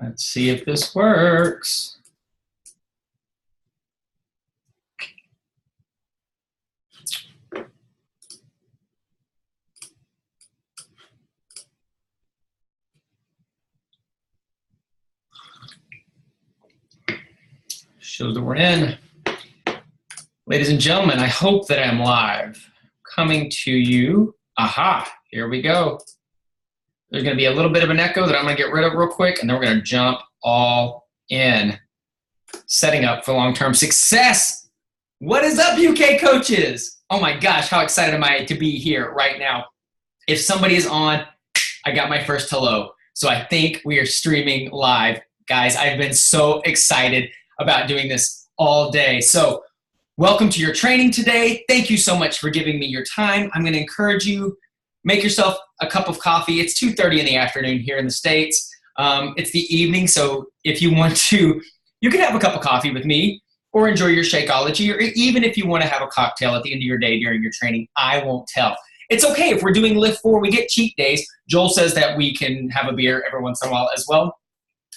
Let's see if this works. Shows that we're in. Ladies and gentlemen, I hope that I'm live. Coming to you. Aha, here we go. There's going to be a little bit of an echo that I'm going to get rid of real quick, and then we're going to jump all in. Setting up for long-term success. What is up, UK coaches? Oh my gosh, how excited am I to be here right now. If somebody is on, I got my first hello. So I think we are streaming live. Guys, I've been so excited about doing this all day. So welcome to your training today. Thank you so much for giving me your time. I'm going to encourage you, make yourself a cup of coffee. It's 2:30 in the afternoon here in the States. It's the evening, so if you want to, you can have a cup of coffee with me or enjoy your Shakeology, or even if you want to have a cocktail at the end of your day during your training, I won't tell. It's okay if we're doing Lift 4, we get cheat days. Joel says that we can have a beer every once in a while as well.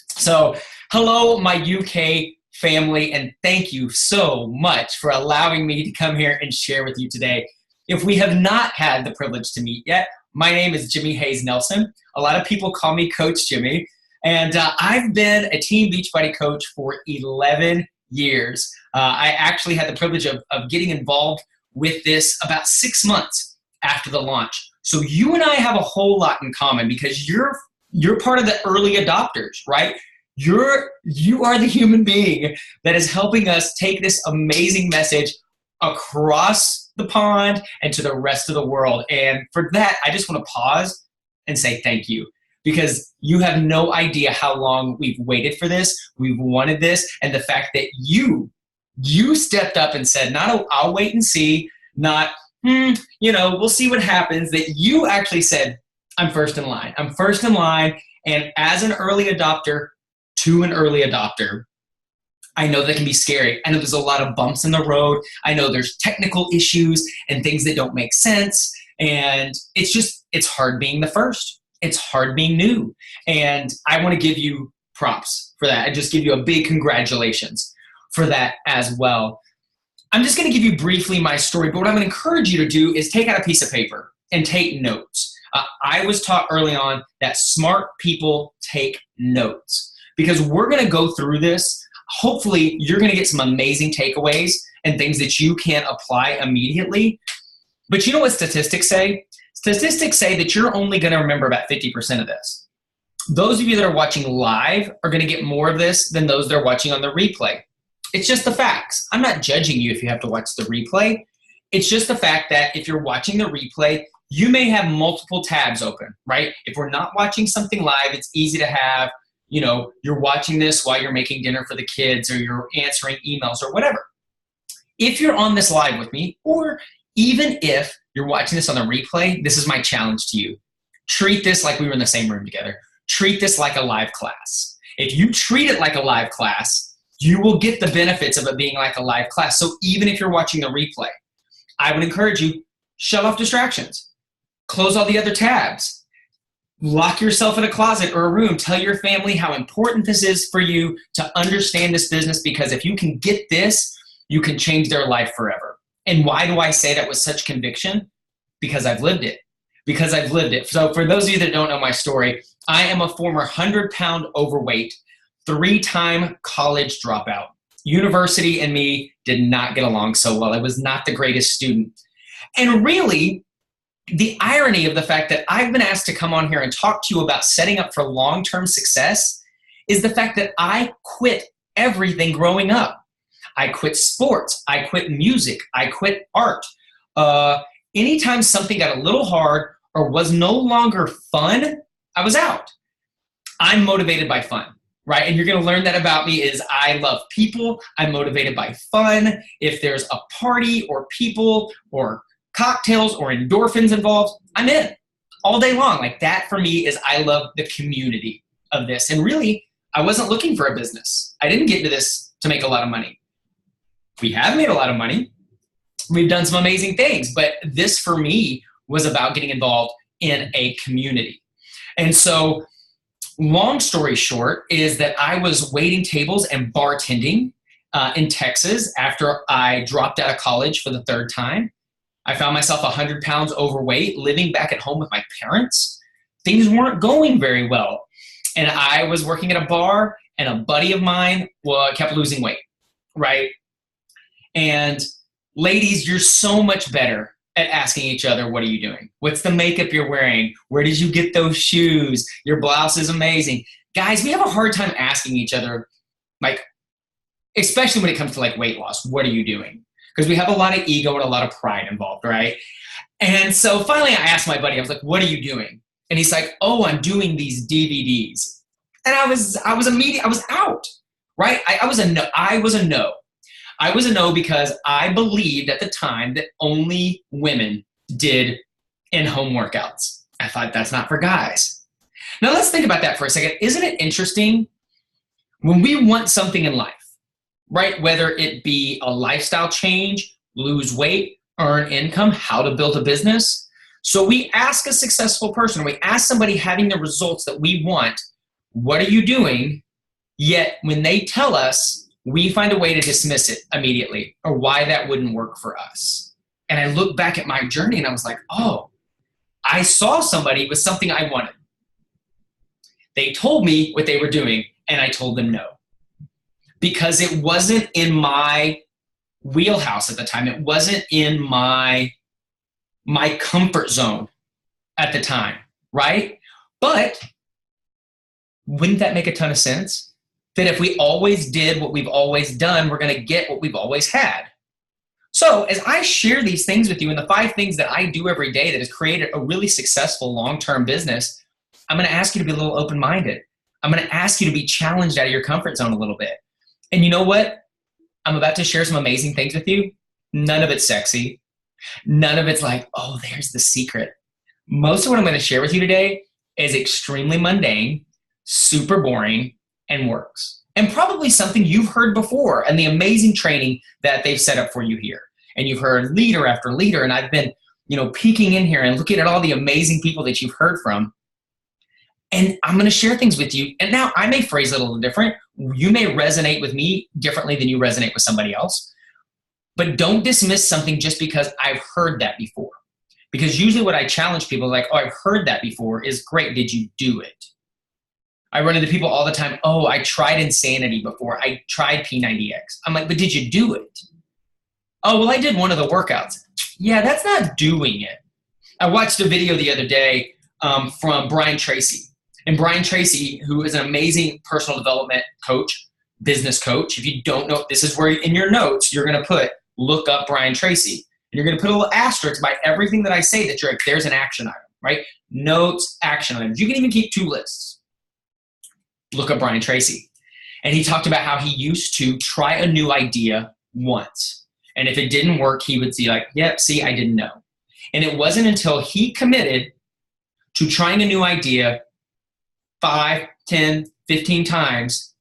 So hello, my UK family, and thank you so much for allowing me to come here and share with you today. If we have not had the privilege to meet yet, my name is Jimmy Hayes Nelson. A lot of people call me Coach Jimmy, and I've been a Team Beachbody coach for 11 years. I actually had the privilege of getting involved with this about 6 months after the launch. So you and I have a whole lot in common because you're part of the early adopters, right? You are the human being that is helping us take this amazing message across the pond and to the rest of the world. And for that, I just want to pause and say thank you, because you have no idea how long we've waited for this. We've wanted this. And the fact that you stepped up and said, not, I'll wait and see, not, we'll see what happens, that you actually said, I'm first in line. I'm first in line. And as an early adopter to an early adopter, I know that can be scary. I know there's a lot of bumps in the road. I know there's technical issues and things that don't make sense. And it's hard being the first. It's hard being new. And I want to give you props for that. I just give you a big congratulations for that as well. I'm just going to give you briefly my story, but what I'm going to encourage you to do is take out a piece of paper and take notes. I was taught early on that smart people take notes, because we're going to go through this. Hopefully, you're going to get some amazing takeaways and things that you can apply immediately. But you know what statistics say? Statistics say that you're only going to remember about 50% of this. Those of you that are watching live are going to get more of this than those that are watching on the replay. It's just the facts. I'm not judging you if you have to watch the replay. It's just the fact that if you're watching the replay, you may have multiple tabs open, right? If we're not watching something live, it's easy to have, you're watching this while you're making dinner for the kids, or you're answering emails or whatever. If you're on this live with me, or even if you're watching this on the replay, this is my challenge to you. Treat this like we were in the same room together. Treat this like a live class. If you treat it like a live class, you will get the benefits of it being like a live class. So even if you're watching the replay, I would encourage you, shut off distractions. Close all the other tabs. Lock yourself in a closet or a room. Tell your family how important this is for you to understand this business, because if you can get this, you can change their life forever. And why do I say that with such conviction? Because I've lived it. Because I've lived it. So for those of you that don't know my story, I am a former 100-pound overweight, 3-time college dropout. University and me did not get along so well. I was not the greatest student. And really, the irony of the fact that I've been asked to come on here and talk to you about setting up for long-term success is the fact that I quit everything growing up. I quit sports. I quit music. I quit art. Anytime something got a little hard or was no longer fun, I was out. I'm motivated by fun, right? And you're going to learn that about me is I love people. I'm motivated by fun. If there's a party or people or cocktails or endorphins involved, I'm in all day long. Like that for me is I love the community of this. And really, I wasn't looking for a business. I didn't get into this to make a lot of money. We have made a lot of money. We've done some amazing things, but this for me was about getting involved in a community. And so long story short is that I was waiting tables and bartending in Texas after I dropped out of college for the third time. I found myself 100 pounds overweight, living back at home with my parents. Things weren't going very well. And I was working at a bar, and a buddy of mine kept losing weight, right? And ladies, you're so much better at asking each other, what are you doing? What's the makeup you're wearing? Where did you get those shoes? Your blouse is amazing. Guys, we have a hard time asking each other, like, especially when it comes to like weight loss, what are you doing? Because we have a lot of ego and a lot of pride involved, right? And so finally I asked my buddy, I was like, what are you doing? And he's like, oh, I'm doing these DVDs. And I was out, right? I was a no. I was a no because I believed at the time that only women did in-home workouts. I thought that's not for guys. Now let's think about that for a second. Isn't it interesting when we want something in life, right? Whether it be a lifestyle change, lose weight, earn income, how to build a business. So we ask a successful person, we ask somebody having the results that we want, what are you doing? Yet when they tell us, we find a way to dismiss it immediately or why that wouldn't work for us. And I look back at my journey and I was like, oh, I saw somebody with something I wanted. They told me what they were doing and I told them no. Because it wasn't in my wheelhouse at the time. It wasn't in my comfort zone at the time, right? But wouldn't that make a ton of sense? That if we always did what we've always done, we're going to get what we've always had. So as I share these things with you and the 5 things that I do every day that has created a really successful long-term business, I'm going to ask you to be a little open-minded. I'm going to ask you to be challenged out of your comfort zone a little bit. And you know what? I'm about to share some amazing things with you. None of it's sexy. None of it's like, oh, there's the secret. Most of what I'm going to share with you today is extremely mundane, super boring, and works. And probably something you've heard before and the amazing training that they've set up for you here. And you've heard leader after leader, and I've been, peeking in here and looking at all the amazing people that you've heard from. And I'm going to share things with you. And now I may phrase it a little different. You may resonate with me differently than you resonate with somebody else. But don't dismiss something just because I've heard that before. Because usually what I challenge people like, oh, I've heard that before is great. Did you do it? I run into people all the time. Oh, I tried Insanity before. I tried P90X. I'm like, but did you do it? Oh, well, I did one of the workouts. Yeah, that's not doing it. I watched a video the other day from Brian Tracy. And Brian Tracy, who is an amazing personal development coach, business coach. If you don't know, this is where in your notes, you're going to look up Brian Tracy. And you're going to put a little asterisk by everything that I say that you're like, there's an action item, right? Notes, action items. You can even keep 2 lists. Look up Brian Tracy. And he talked about how he used to try a new idea once. And if it didn't work, he would see like, yep, see, I didn't know. And it wasn't until he committed to trying a new idea 5, 10, 15 times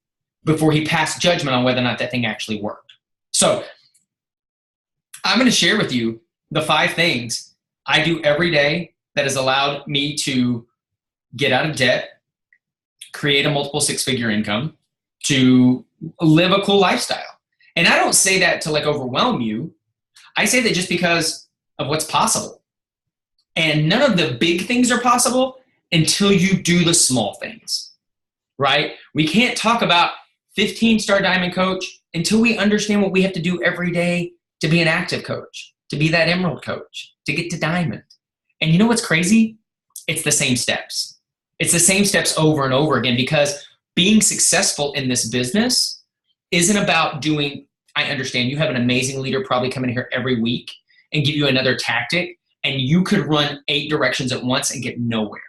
before he passed judgment on whether or not that thing actually worked. So I'm going to share with you the 5 things I do every day that has allowed me to get out of debt, create a multiple 6-figure income, to live a cool lifestyle. And I don't say that to like overwhelm you. I say that just because of what's possible. And none of the big things are possible until you do the small things, right? We can't talk about 15-star diamond coach until we understand what we have to do every day to be an active coach, to be that emerald coach, to get to diamond. And you know what's crazy? It's the same steps. It's the same steps over and over again, because being successful in this business isn't about doing, I understand you have an amazing leader probably coming here every week and give you another tactic, and you could run 8 directions at once and get nowhere.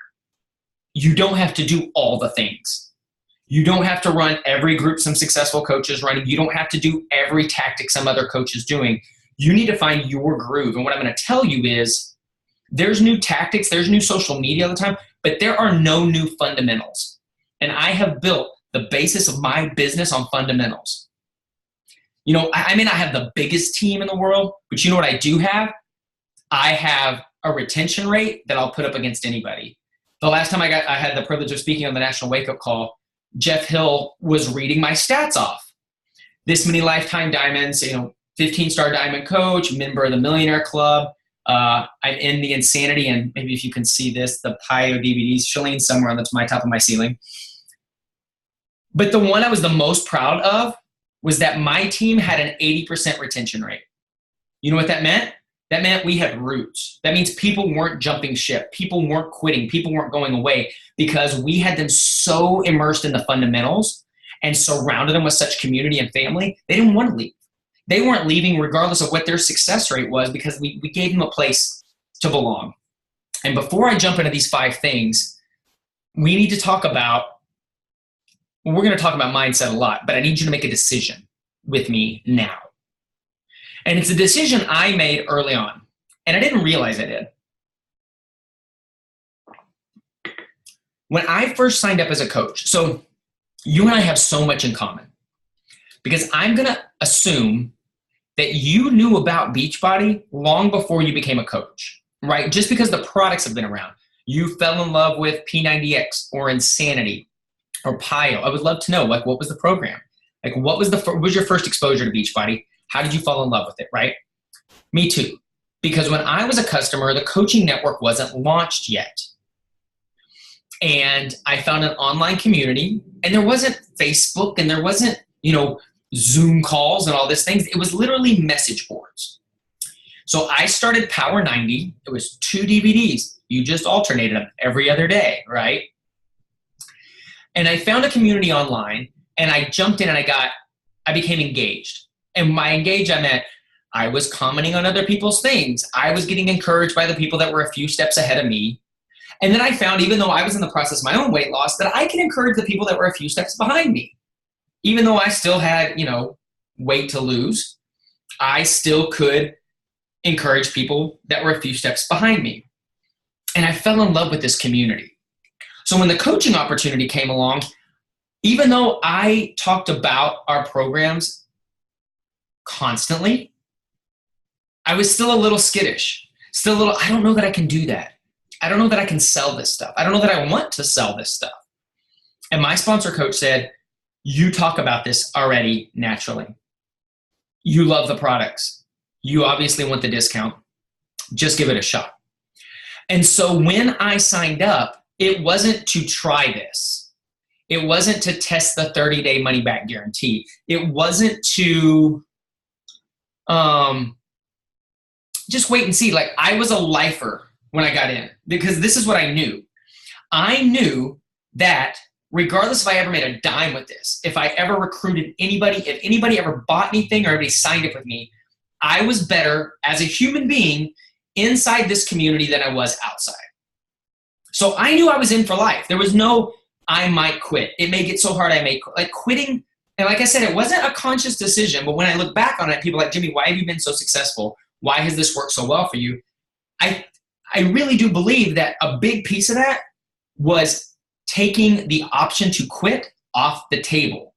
You don't have to do all the things. You don't have to run every group some successful coaches running. You don't have to do every tactic some other coach is doing. You need to find your groove. And what I'm going to tell you is there's new tactics, there's new social media all the time, but there are no new fundamentals. And I have built the basis of my business on fundamentals. I may not have the biggest team in the world, but you know what I do have? I have a retention rate that I'll put up against anybody. The last time I had the privilege of speaking on the National Wake Up Call, Jeff Hill was reading my stats off. This many lifetime diamonds, 15-star diamond coach, member of the Millionaire Club. I'm in the Insanity, and maybe if you can see this, the Pio DVDs shilling somewhere on my top of my ceiling. But the one I was the most proud of was that my team had an 80% retention rate. You know what that meant? That meant we had roots. That means people weren't jumping ship. People weren't quitting. People weren't going away because we had them so immersed in the fundamentals and surrounded them with such community and family, they didn't want to leave. They weren't leaving regardless of what their success rate was because we gave them a place to belong. And before I jump into these 5 things, we need to talk about, we're going to talk about mindset a lot, but I need you to make a decision with me now. And it's a decision I made early on, and I didn't realize I did. When I first signed up as a coach, so you and I have so much in common, because I'm going to assume that you knew about Beachbody long before you became a coach, right? Just because the products have been around. You fell in love with P90X or Insanity or Pio. I would love to know, what was the program? What was your first exposure to Beachbody? How did you fall in love with it, right? Me too. Because when I was a customer, the coaching network wasn't launched yet. And I found an online community, and there wasn't Facebook, and there wasn't, Zoom calls and all these things. It was literally message boards. So I started Power 90. It was 2 DVDs. You just alternated them every other day, right? And I found a community online, and I jumped in and I became engaged. And by engaged, I meant I was commenting on other people's things. I was getting encouraged by the people that were a few steps ahead of me. And then I found, even though I was in the process of my own weight loss, that I could encourage the people that were a few steps behind me. Even though I still had, weight to lose, I still could encourage people that were a few steps behind me. And I fell in love with this community. So when the coaching opportunity came along, even though I talked about our programs constantly, I was still a little skittish, I don't know that I can do that. I don't know that I can sell this stuff. I don't know that I want to sell this stuff. And my sponsor coach said, you talk about this already naturally. You love the products. You obviously want the discount. Just give it a shot. And so when I signed up, it wasn't to try this. It wasn't to test the 30-day money-back guarantee. It wasn't to just wait and see. I was a lifer when I got in, because this is what I knew. I knew that regardless if I ever made a dime with this, if I ever recruited anybody, if anybody ever bought anything or anybody signed up with me, I was better as a human being inside this community than I was outside. So I knew I was in for life. There was no, I might quit. It may get so hard I may quit. Quitting, and like I said, it wasn't a conscious decision, but when I look back on it, people are like, Jimmy, why have you been so successful? Why has this worked so well for you? I really do believe that a big piece of that was taking the option to quit off the table.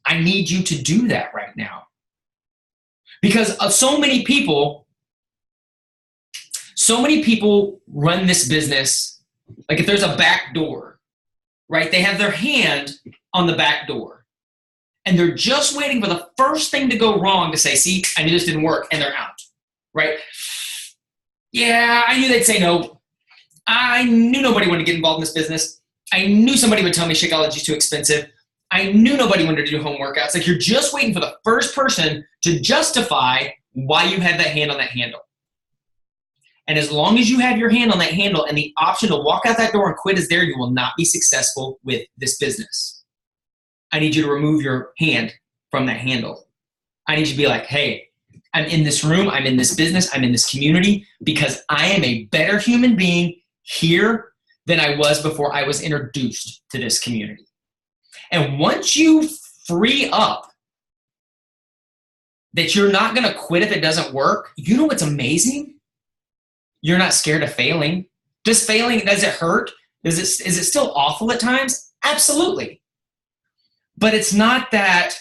I need you to do that right now. Because so many people run this business, if there's a back door, right? They have their hand on the back door, and they're just waiting for the first thing to go wrong to say, see, I knew this didn't work, and they're out, right? Yeah, I knew they'd say no. I knew nobody wanted to get involved in this business. I knew somebody would tell me Shakeology is too expensive. I knew nobody wanted to do home workouts. You're just waiting for the first person to justify why you had that hand on that handle. And as long as you have your hand on that handle and the option to walk out that door and quit is there, you will not be successful with this business. I need you to remove your hand from that handle. I need you to be like, hey, I'm in this room, I'm in this business, I'm in this community because I am a better human being here than I was before I was introduced to this community. And once you free up that you're not going to quit if it doesn't work, you know what's amazing? You're not scared of failing. Does it hurt? Is it still awful at times? Absolutely. But it's not that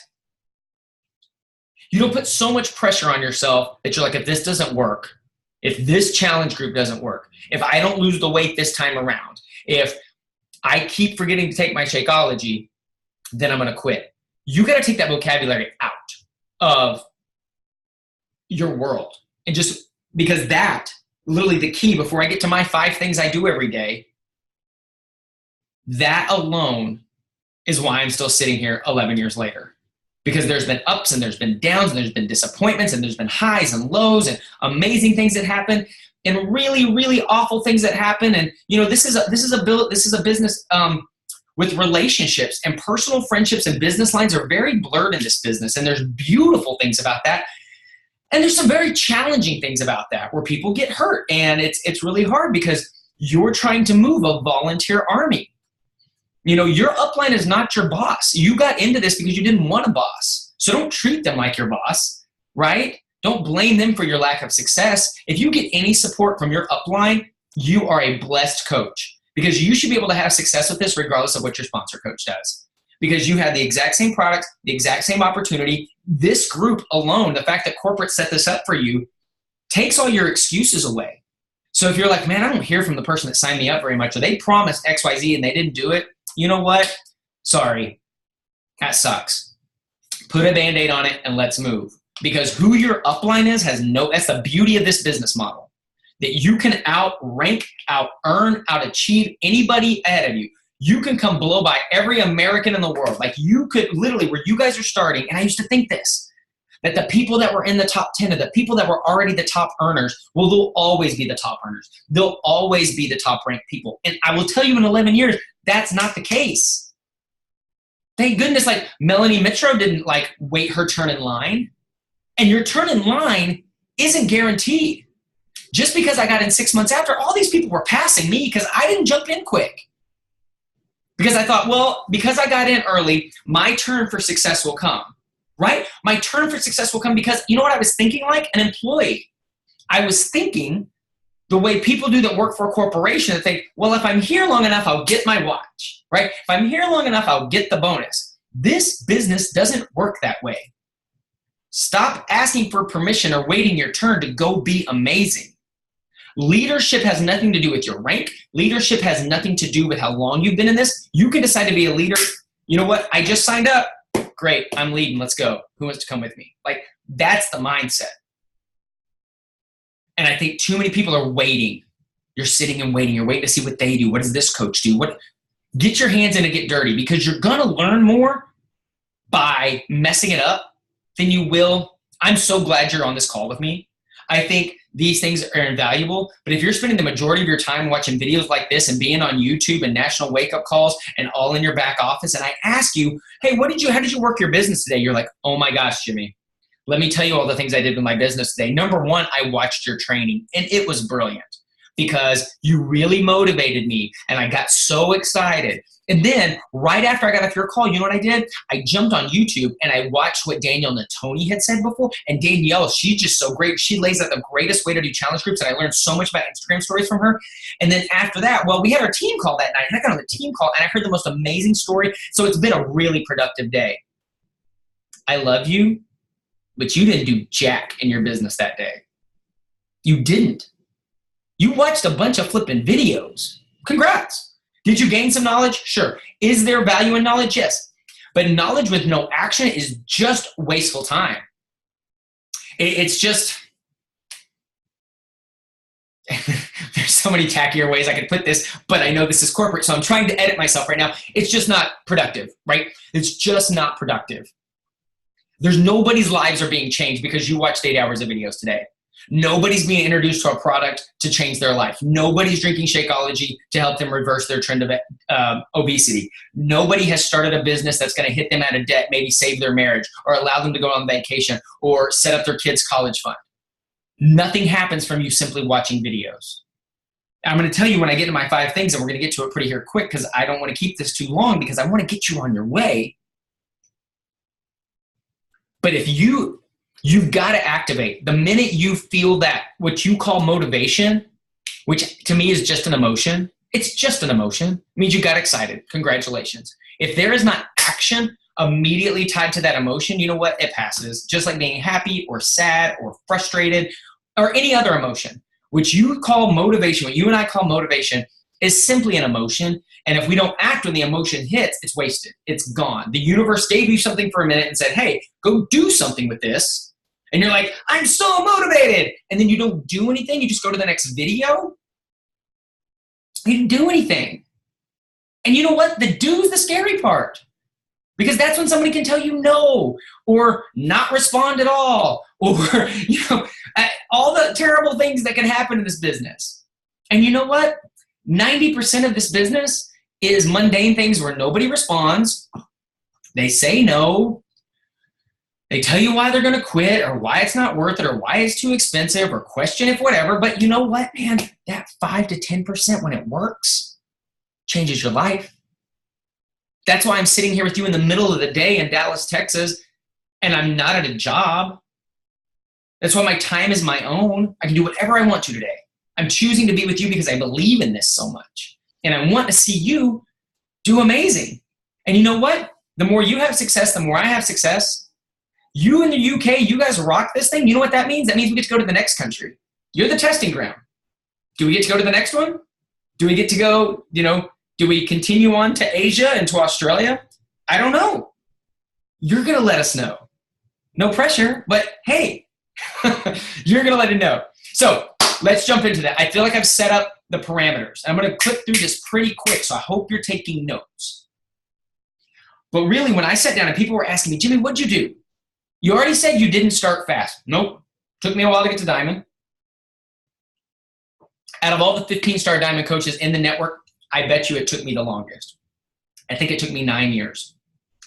you don't put so much pressure on yourself that you're like, if this doesn't work, if this challenge group doesn't work, if I don't lose the weight this time around, If I keep forgetting to take my Shakeology, then I'm going to quit. You got to take that vocabulary out of your world. And just because that, literally the key before I get to my 5 things I do every day, that alone is why I'm still sitting here 11 years later. Because there's been ups and there's been downs and there's been disappointments and there's been highs and lows and amazing things that happen and really, really awful things that happen. And this is a business with relationships, and personal friendships and business lines are very blurred in this business. And there's beautiful things about that. And there's some very challenging things about that where people get hurt. And it's really hard because you're trying to move a volunteer army. Your upline is not your boss. You got into this because you didn't want a boss. So don't treat them like your boss, right? Don't blame them for your lack of success. If you get any support from your upline, you are a blessed coach, because you should be able to have success with this regardless of what your sponsor coach does. Because you have the exact same product, the exact same opportunity. This group alone, the fact that corporate set this up for you, takes all your excuses away. So if you're like, man, I don't hear from the person that signed me up very much, or they promised XYZ and they didn't do it, you know what? Sorry. That sucks. Put a Band-Aid on it and let's move. Because who your upline is that's the beauty of this business model. That you can outrank, out-earn, out-achieve anybody ahead of you. You can come blow by every American in the world. Like you could literally, where you guys are starting, and I used to think this, that the people that were in the top 10 of the people that were already the top earners, well, they'll always be the top earners. They'll always be the top ranked people. And I will tell you in 11 years, that's not the case. Thank goodness, like Melanie Mitro didn't wait her turn in line. And your turn in line isn't guaranteed. Just because I got in 6 months after, all these people were passing me because I didn't jump in quick. Because I thought, well, because I got in early, my turn for success will come, right? My turn for success will come because you know what I was thinking like? An employee. I was thinking the way people do that work for a corporation that think, well, if I'm here long enough, I'll get my watch, right? If I'm here long enough, I'll get the bonus. This business doesn't work that way. Stop asking for permission or waiting your turn to go be amazing. Leadership has nothing to do with your rank. Leadership has nothing to do with how long you've been in this. You can decide to be a leader. You know what? I just signed up. Great. I'm leading. Let's go. Who wants to come with me? That's the mindset. And I think too many people are waiting. You're sitting and waiting. You're waiting to see what they do. What does this coach do? Get your hands in and get dirty, because you're going to learn more by messing it up than you will. I'm so glad you're on this call with me. I think these things are invaluable, but if you're spending the majority of your time watching videos like this and being on YouTube and national wake-up calls and all in your back office, and I ask you, hey, how did you work your business today? You're like, oh my gosh, Jimmy, let me tell you all the things I did with my business today. Number one, I watched your training, and it was brilliant because you really motivated me, and I got so excited. And then right after I got off your call, you know what I did? I jumped on YouTube and I watched what Danielle Natoni had said before. And Danielle, she's just so great. She lays out the greatest way to do challenge groups, and I learned so much about Instagram stories from her. And then after that, well, we had our team call that night, and I got on the team call and I heard the most amazing story. So it's been a really productive day. I love you, but you didn't do jack in your business that day. You didn't. You watched a bunch of flipping videos. Congrats. Did you gain some knowledge? Sure. Is there value in knowledge? Yes. But knowledge with no action is just wasteful time. It's just, there's so many tackier ways I could put this, but I know this is corporate, so I'm trying to edit myself right now. It's just not productive, right? It's just not productive. There's nobody's lives are being changed because you watched 8 hours of videos today. Nobody's being introduced to a product to change their life. Nobody's drinking Shakeology to help them reverse their trend of obesity. Nobody has started a business that's going to hit them out of debt, maybe save their marriage, or allow them to go on vacation, or set up their kids' college fund. Nothing happens from you simply watching videos. I'm going to tell you when I get to my 5 things, and we're going to get to it pretty here quick because I don't want to keep this too long because I want to get you on your way. But if you've got to activate. The minute you feel that, what you call motivation, which to me is just an emotion, it's just an emotion. It means you got excited. Congratulations. If there is not action immediately tied to that emotion, you know what? It passes. Just like being happy or sad or frustrated or any other emotion, which you call motivation, what you and I call motivation, is simply an emotion. And if we don't act when the emotion hits, it's wasted. It's gone. The universe gave you something for a minute and said, hey, go do something with this. And you're like, I'm so motivated. And then you don't do anything. You just go to the next video. You didn't do anything. And you know what? The do's the scary part. Because that's when somebody can tell you no, or not respond at all, or all the terrible things that can happen in this business. And you know what? 90% of this business is mundane things where nobody responds. They say no. They tell you why they're going to quit, or why it's not worth it, or why it's too expensive, or question if whatever. But you know what, man? That 5 to 10% when it works changes your life. That's why I'm sitting here with you in the middle of the day in Dallas, Texas, and I'm not at a job. That's why my time is my own. I can do whatever I want to today. I'm choosing to be with you because I believe in this so much. And I want to see you do amazing. And you know what? The more you have success, the more I have success. You in the UK, you guys rock this thing. You know what that means? That means we get to go to the next country. You're the testing ground. Do we get to go to the next one? Do we get to go, do we continue on to Asia and to Australia? I don't know. You're going to let us know. No pressure, but hey, you're going to let it know. So let's jump into that. I feel like I've set up the parameters. I'm going to click through this pretty quick, so I hope you're taking notes. But really, when I sat down and people were asking me, Jimmy, what'd you do? You already said you didn't start fast. Nope. Took me a while to get to Diamond. Out of all the 15-star Diamond coaches in the network, I bet you it took me the longest. I think it took me 9 years.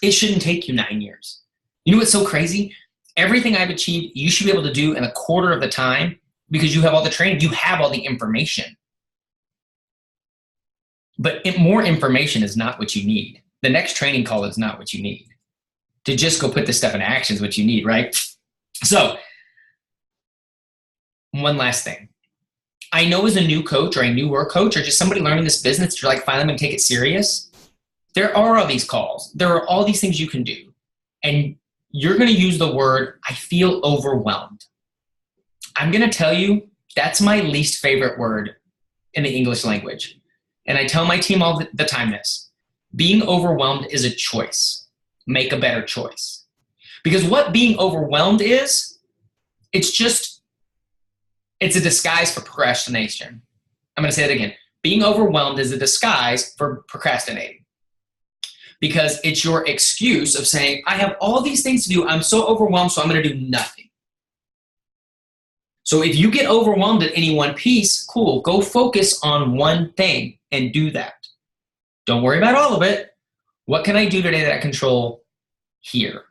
It shouldn't take you 9 years. You know what's so crazy? Everything I've achieved, you should be able to do in a quarter of the time because you have all the training, you have all the information. But more information is not what you need. The next training call is not what you need. To just go put this stuff in action is what you need, right? So, one last thing. I know as a new coach or a newer coach or just somebody learning this business, you're like, finally, I'm going to take it serious. There are all these calls. There are all these things you can do. And you're going to use the word, I feel overwhelmed. I'm going to tell you, that's my least favorite word in the English language. And I tell my team all the time this. Being overwhelmed is a choice. Make a better choice. Because what being overwhelmed is, it's a disguise for procrastination. I'm going to say it again. Being overwhelmed is a disguise for procrastinating. Because it's your excuse of saying, I have all these things to do. I'm so overwhelmed, so I'm going to do nothing. So if you get overwhelmed at any one piece, cool. Go focus on one thing and do that. Don't worry about all of it. What can I do today that I control here?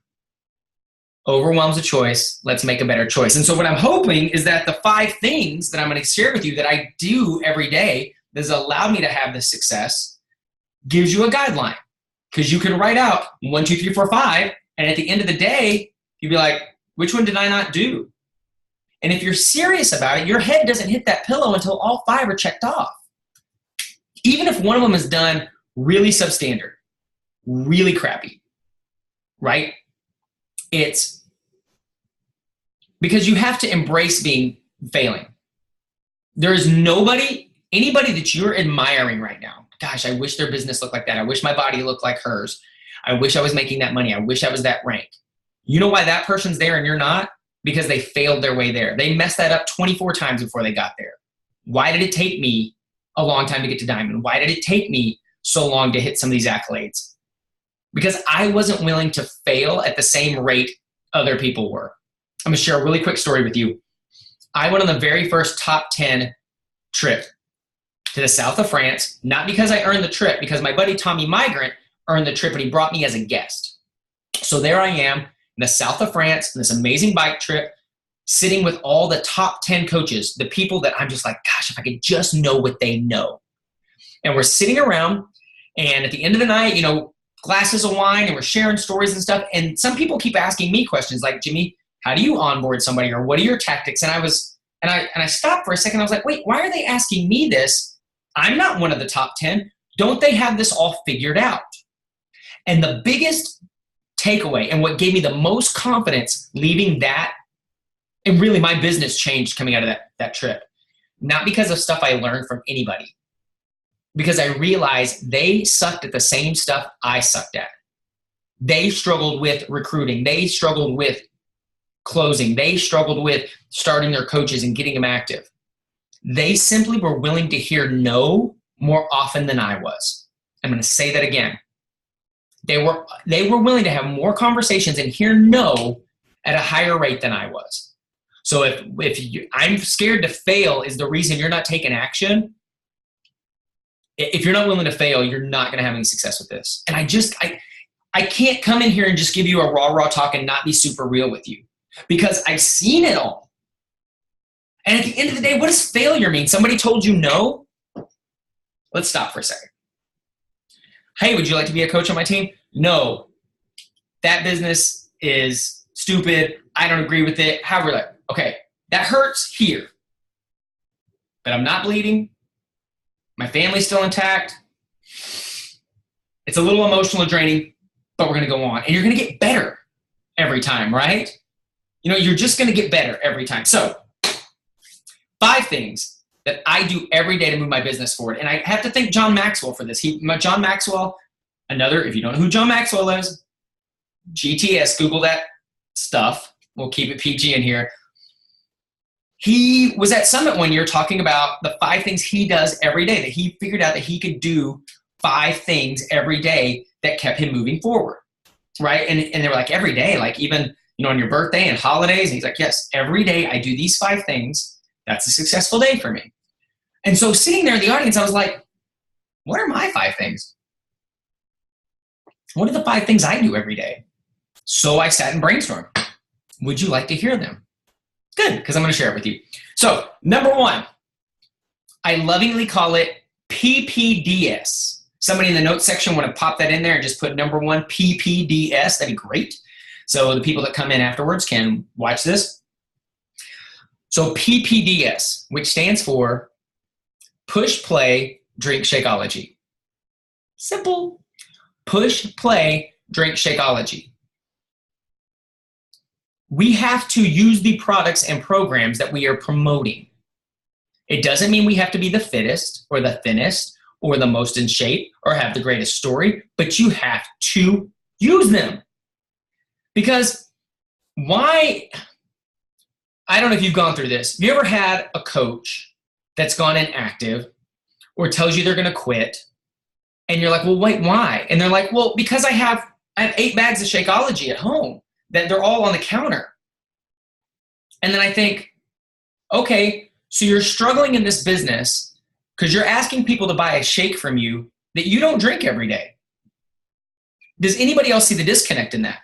Overwhelm's a choice. Let's make a better choice. And so what I'm hoping is that the 5 things that I'm going to share with you that I do every day that has allowed me to have this success gives you a guideline. Because you can write out 1, 2, 3, 4, 5, and at the end of the day, you'd be like, which one did I not do? And if you're serious about it, your head doesn't hit that pillow until all 5 are checked off. Even if one of them is done really substandard, really crappy, right? It's because you have to embrace failing. There is anybody that you're admiring right now. Gosh, I wish their business looked like that. I wish my body looked like hers. I wish I was making that money. I wish I was that rank. You know why that person's there and you're not? Because they failed their way there. They messed that up 24 times before they got there. Why did it take me a long time to get to Diamond? Why did it take me so long to hit some of these accolades? Because I wasn't willing to fail at the same rate other people were. I'm going to share a really quick story with you. I went on the very first top 10 trip to the south of France, not because I earned the trip, because my buddy Tommy Migrant earned the trip and he brought me as a guest. So there I am in the south of France, in this amazing bike trip, sitting with all the top 10 coaches, the people that I'm just like, gosh, if I could just know what they know. And we're sitting around, and at the end of the night, glasses of wine, and we're sharing stories and stuff. And some people keep asking me questions like, Jimmy, how do you onboard somebody, or what are your tactics? And I stopped for a second. I was like, wait, why are they asking me this? I'm not one of the top 10. Don't they have this all figured out? And the biggest takeaway and what gave me the most confidence leaving that, and really my business changed coming out of that trip, not because of stuff I learned from anybody. because I realized they sucked at the same stuff I sucked at. They struggled with recruiting. They struggled with closing. They struggled with starting their coaches and getting them active. They simply were willing to hear no more often than I was. I'm going to say that again. They were willing to have more conversations and hear no at a higher rate than I was. So if I'm scared to fail is the reason you're not taking action, if you're not willing to fail, you're not going to have any success with this. And I can't come in here and just give you a raw talk and not be super real with you, because I've seen it all. And at the end of the day, what does failure mean? Somebody told you no? Let's stop for a second. Hey, would you like to be a coach on my team? No. That business is stupid. I don't agree with it. However, okay, that hurts here. But I'm not bleeding. My family's still intact. It's a little emotional draining, but we're going to go on. And you're going to get better every time, right? You're just going to get better every time. So 5 things that I do every day to move my business forward. And I have to thank John Maxwell for this. John Maxwell, if you don't know who John Maxwell is, GTS, Google that stuff. We'll keep it PG in here. He was at Summit one year talking about the 5 things he does every day, that he figured out that he could do 5 things every day that kept him moving forward, right? And they were like, every day, like even, on your birthday and holidays. And he's like, yes, every day I do these 5 things. That's a successful day for me. And so sitting there in the audience, I was like, what are my 5 things? What are the 5 things I do every day? So I sat and brainstormed. Would you like to hear them? Good, because I'm going to share it with you. So number 1, I lovingly call it PPDS. Somebody in the notes section want to pop that in there and just put number 1, PPDS. That'd be great. So the people that come in afterwards can watch this. So PPDS, which stands for Push, Play, Drink, Shakeology. Simple. Push, Play, Drink, Shakeology. We have to use the products and programs that we are promoting. It doesn't mean we have to be the fittest or the thinnest or the most in shape or have the greatest story, but you have to use them. Because why? I don't know if you've gone through this. Have you ever had a coach that's gone inactive or tells you they're going to quit? And you're like, well, wait, why? And they're like, well, because I have 8 bags of Shakeology at home that they're all on the counter. And then I think, okay, so you're struggling in this business because you're asking people to buy a shake from you that you don't drink every day. Does anybody else see the disconnect in that?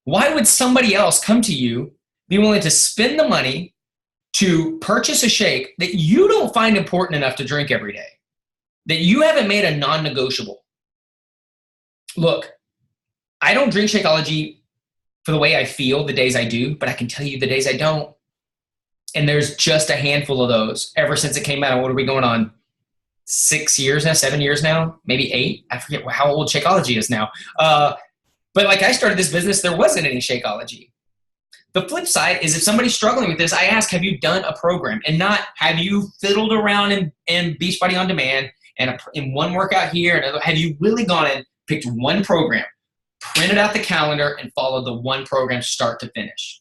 Why would somebody else come to you, be willing to spend the money to purchase a shake that you don't find important enough to drink every day, that you haven't made a non-negotiable? Look, I don't drink Shakeology for the way I feel the days I do, but I can tell you the days I don't. And there's just a handful of those ever since it came out. What are we going on? 6 years now, 7 years now, maybe 8. I forget how old Shakeology is now. But like I started this business, there wasn't any Shakeology. The flip side is if somebody's struggling with this, I ask, have you done a program? And not have you fiddled around in Beachbody On Demand and in one workout here. And have you really gone and picked one program, printed out the calendar, and followed the one program start to finish?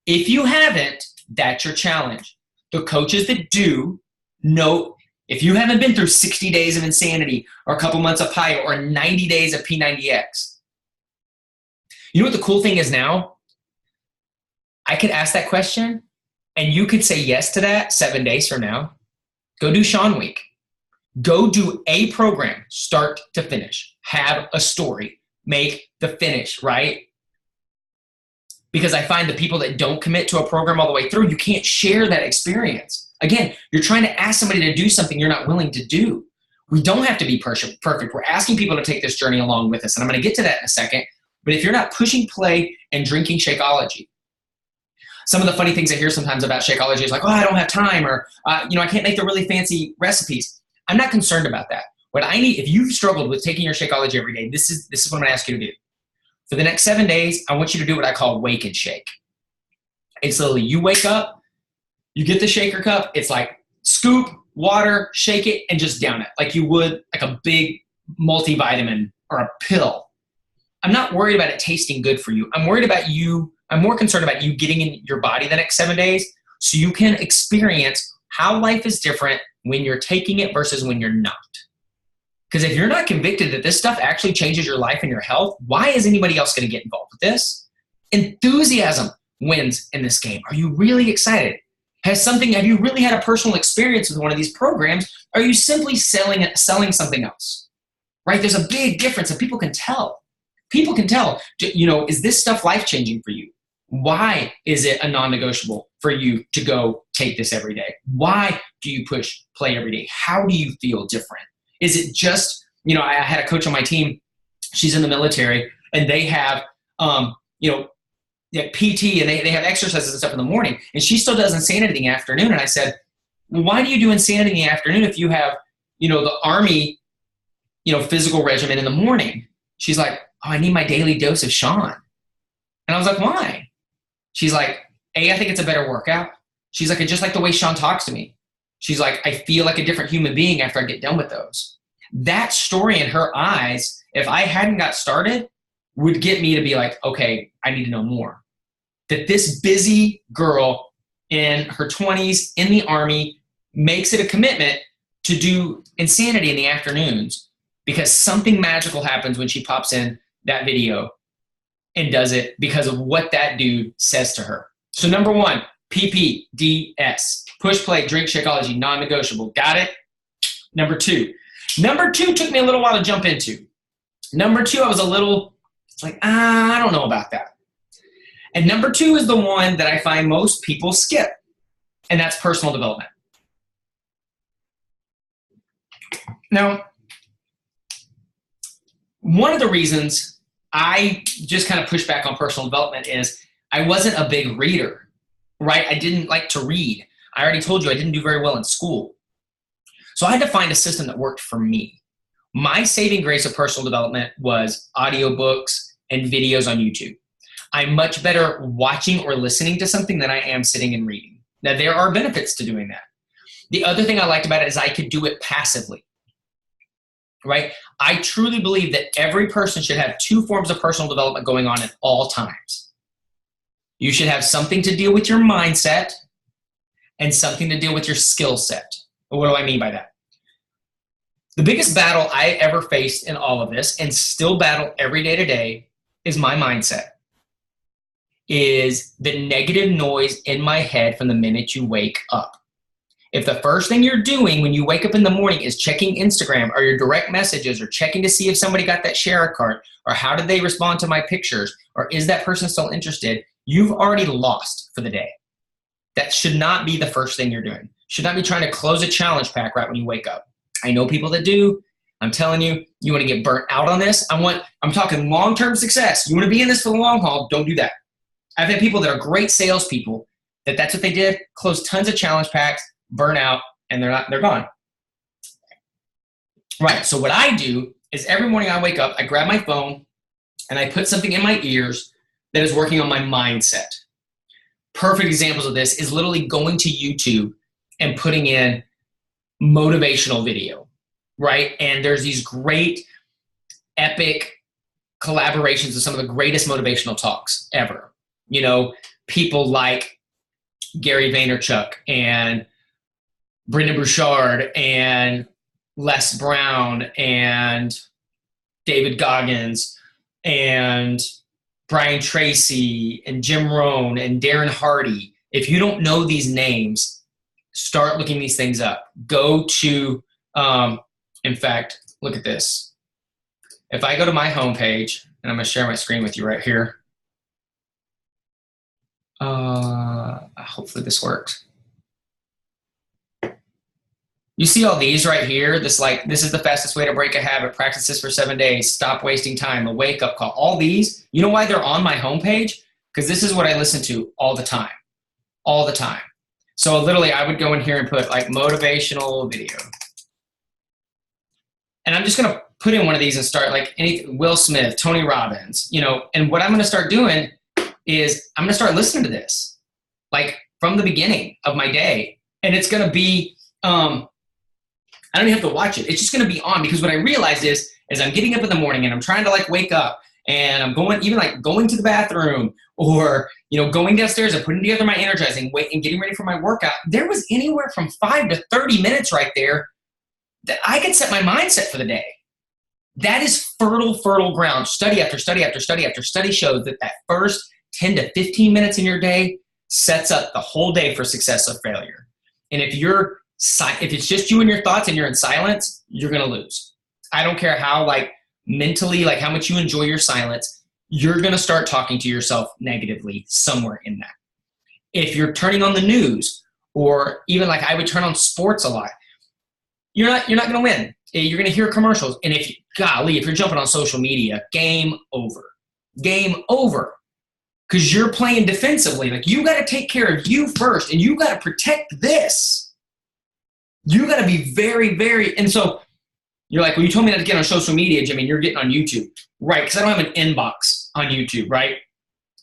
If you haven't, that's your challenge. The coaches that do know, if you haven't been through 60 days of insanity or a couple months of PIO or 90 days of P90X, you know what the cool thing is now? I could ask that question and you could say yes to that 7 days from now. Go do Sean Week. Go do a program, start to finish. Have a story. Make the finish, right? Because I find the people that don't commit to a program all the way through, you can't share that experience. Again, you're trying to ask somebody to do something you're not willing to do. We don't have to be perfect. We're asking people to take this journey along with us. And I'm going to get to that in a second. But if you're not pushing play and drinking Shakeology, some of the funny things I hear sometimes about Shakeology is like, oh, I don't have time, or I can't make the really fancy recipes. I'm not concerned about that. What I need, if you've struggled with taking your Shakeology every day, this is what I'm going to ask you to do. For the next 7 days, I want you to do what I call wake and shake. It's literally you wake up, you get the shaker cup, it's like scoop, water, shake it, and just down it like you would like a big multivitamin or a pill. I'm not worried about it tasting good for you. I'm worried about you. I'm more concerned about you getting in your body the next 7 days so you can experience how life is different when you're taking it versus when you're not. Because if you're not convicted that this stuff actually changes your life and your health, why is anybody else going to get involved with this? Enthusiasm wins in this game. Are you really excited? Have you really had a personal experience with one of these programs? Or are you simply selling something else? Right? There's a big difference and people can tell. People can tell, is this stuff life-changing for you? Why is it a non-negotiable for you to go take this every day? Why do you push play every day? How do you feel different? Is it just, I had a coach on my team, she's in the military, and they have, PT and they have exercises and stuff in the morning, and she still does insanity in the afternoon. And I said, well, why do you do insanity in the afternoon if you have, the Army, physical regimen in the morning? She's like, oh, I need my daily dose of Sean. And I was like, why? She's like, I think it's a better workout. She's like, I just like the way Sean talks to me. She's like, I feel like a different human being after I get done with those. That story in her eyes, if I hadn't got started, would get me to be like, okay, I need to know more. That this busy girl in her 20s in the Army makes it a commitment to do insanity in the afternoons because something magical happens when she pops in that video and does it because of what that dude says to her. So number 1, PPDS, push, play, drink, Shakeology, non-negotiable. Got it? Number 2 took me a little while to jump into. Number 2, I was a little like, I don't know about that. And number 2 is the one that I find most people skip, and that's personal development. Now, one of the reasons I just kind of push back on personal development is I wasn't a big reader, right? I didn't like to read. I already told you I didn't do very well in school. So I had to find a system that worked for me. My saving grace of personal development was audiobooks and videos on YouTube. I'm much better watching or listening to something than I am sitting and reading. Now, there are benefits to doing that. The other thing I liked about it is I could do it passively, right? I truly believe that every person should have 2 forms of personal development going on at all times. You should have something to deal with your mindset and something to deal with your skill set. What do I mean by that? The biggest battle I ever faced in all of this, and still battle every day to day, is my mindset. Is the negative noise in my head from the minute you wake up. If the first thing you're doing when you wake up in the morning is checking Instagram or your direct messages or checking to see if somebody got that share cart or how did they respond to my pictures or is that person still interested, you've already lost for the day. That should not be the first thing you're doing. Should not be trying to close a challenge pack right when you wake up. I know people that do. I'm telling you, you want to get burnt out on this. I'm talking long-term success. You want to be in this for the long haul, don't do that. I've had people that are great salespeople that's what they did, close tons of challenge packs, burn out, and they're gone. Right, so what I do is every morning I wake up, I grab my phone, and I put something in my ears that is working on my mindset. Perfect examples of this is literally going to YouTube and putting in motivational video, right? And there's these great, epic collaborations of some of the greatest motivational talks ever. People like Gary Vaynerchuk and Brendon Burchard and Les Brown and David Goggins and Brian Tracy and Jim Rohn and Darren Hardy. If you don't know these names, start looking these things up. Go to, in fact, look at this. If I go to my homepage, and I'm going to share my screen with you right here. Hopefully this works. You see all these right here? This is the fastest way to break a habit. Practice this for 7 days. Stop wasting time. A wake-up call. All these, you know why they're on my homepage? Because this is what I listen to all the time. All the time. So literally, I would go in here and put like motivational video. And I'm just going to put in one of these and start like Will Smith, Tony Robbins, and what I'm going to start doing is I'm going to start listening to this like from the beginning of my day. And it's going to be, I don't even have to watch it. It's just going to be on, because what I realized is I'm getting up in the morning and I'm trying to like wake up, and I'm going to the bathroom, or, you know, going downstairs and putting together my energizing weight and getting ready for my workout. There was anywhere from 5 to 30 minutes right there that I could set my mindset for the day. That is fertile ground. Study after study after study after study shows that first 10 to 15 minutes in your day sets up the whole day for success or failure. And if it's just you and your thoughts and you're in silence, you're going to lose. I don't care how mentally, how much you enjoy your silence, you're going to start talking to yourself negatively somewhere in that. If you're turning on the news, or even I would turn on sports a lot, you're not going to win. You're going to hear commercials. And if you're jumping on social media, game over. Game over. Because you're playing defensively. You got to take care of you first, and you got to protect this. You got to be very, very, and so you're like, well, you told me not to get on social media, Jimmy, and you're getting on YouTube. Right, because I don't have an inbox on YouTube, right?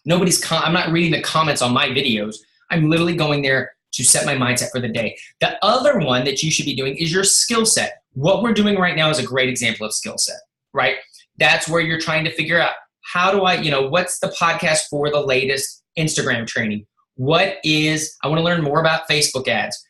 I'm not reading the comments on my videos. I'm literally going there to set my mindset for the day. The other one that you should be doing is your skill set. What we're doing right now is a great example of skill set, right? That's where you're trying to figure out, how do I, what's the podcast for the latest Instagram training? I want to learn more about Facebook ads.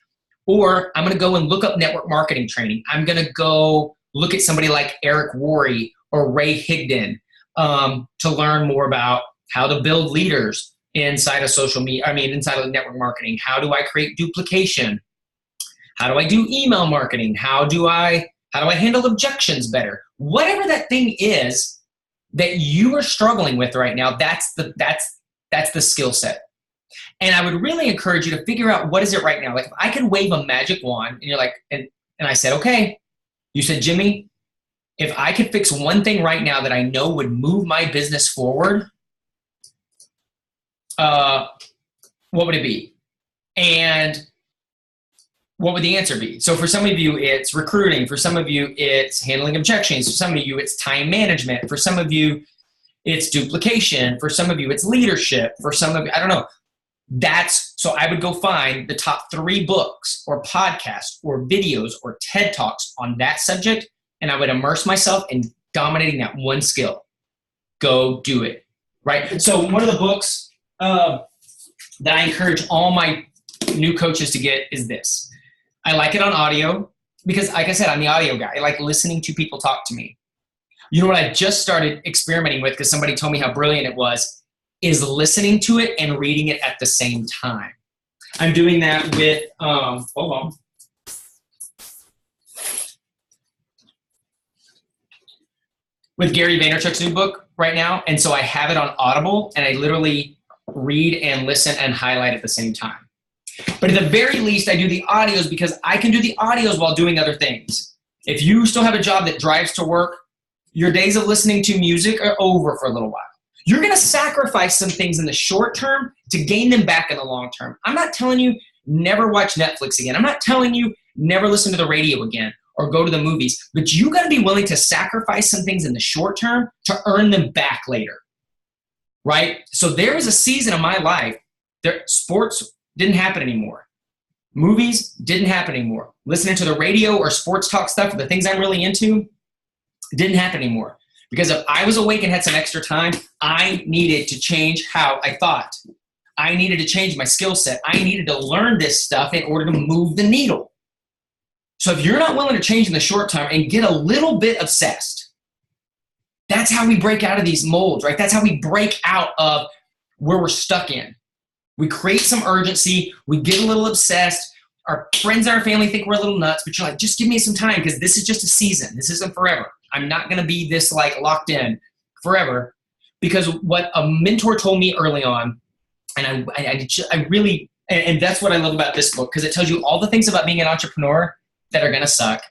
Or I'm going to go and look up network marketing training. I'm going to go look at somebody like Eric Worre or Ray Higdon to learn more about how to build leaders inside of inside of network marketing. How do I create duplication? How do I do email marketing? How do I handle objections better? Whatever that thing is that you are struggling with right now, that's the skill set. And I would really encourage you to figure out, what is it right now? If I could wave a magic wand, and you're like, and I said, okay, you said, Jimmy, if I could fix one thing right now that I know would move my business forward, what would it be? And what would the answer be? So for some of you, it's recruiting. For some of you, it's handling objections. For some of you, it's time management. For some of you, it's duplication. For some of you, it's leadership. For some of you, I don't know. So I would go find the top 3 books or podcasts or videos or TED Talks on that subject, and I would immerse myself in dominating that one skill. Go do it, right? So one of the books that I encourage all my new coaches to get is this. I like it on audio because, like I said, I'm the audio guy. I like listening to people talk to me. You know what I just started experimenting with, because somebody told me how brilliant it was, is listening to it and reading it at the same time. I'm doing that with, hold on. With Gary Vaynerchuk's new book right now. And so I have it on Audible, and I literally read and listen and highlight at the same time. But at the very least, I do the audios because I can do the audios while doing other things. If you still have a job that drives to work, your days of listening to music are over for a little while. You're going to sacrifice some things in the short term to gain them back in the long term. I'm not telling you never watch Netflix again. I'm not telling you never listen to the radio again or go to the movies. But you got to be willing to sacrifice some things in the short term to earn them back later, right? So there was a season of my life that sports didn't happen anymore. Movies didn't happen anymore. Listening to the radio or sports talk stuff, the things I'm really into, didn't happen anymore. Because if I was awake and had some extra time, I needed to change how I thought. I needed to change my skill set. I needed to learn this stuff in order to move the needle. So if you're not willing to change in the short term and get a little bit obsessed, that's how we break out of these molds, right? That's how we break out of where we're stuck in. We create some urgency. We get a little obsessed. Our friends and our family think we're a little nuts, but you're like, just give me some time because this is just a season. This isn't forever. I'm not going to be this locked in forever. Because what a mentor told me early on, and I really, and that's what I love about this book, because it tells you all the things about being an entrepreneur that are going to suck,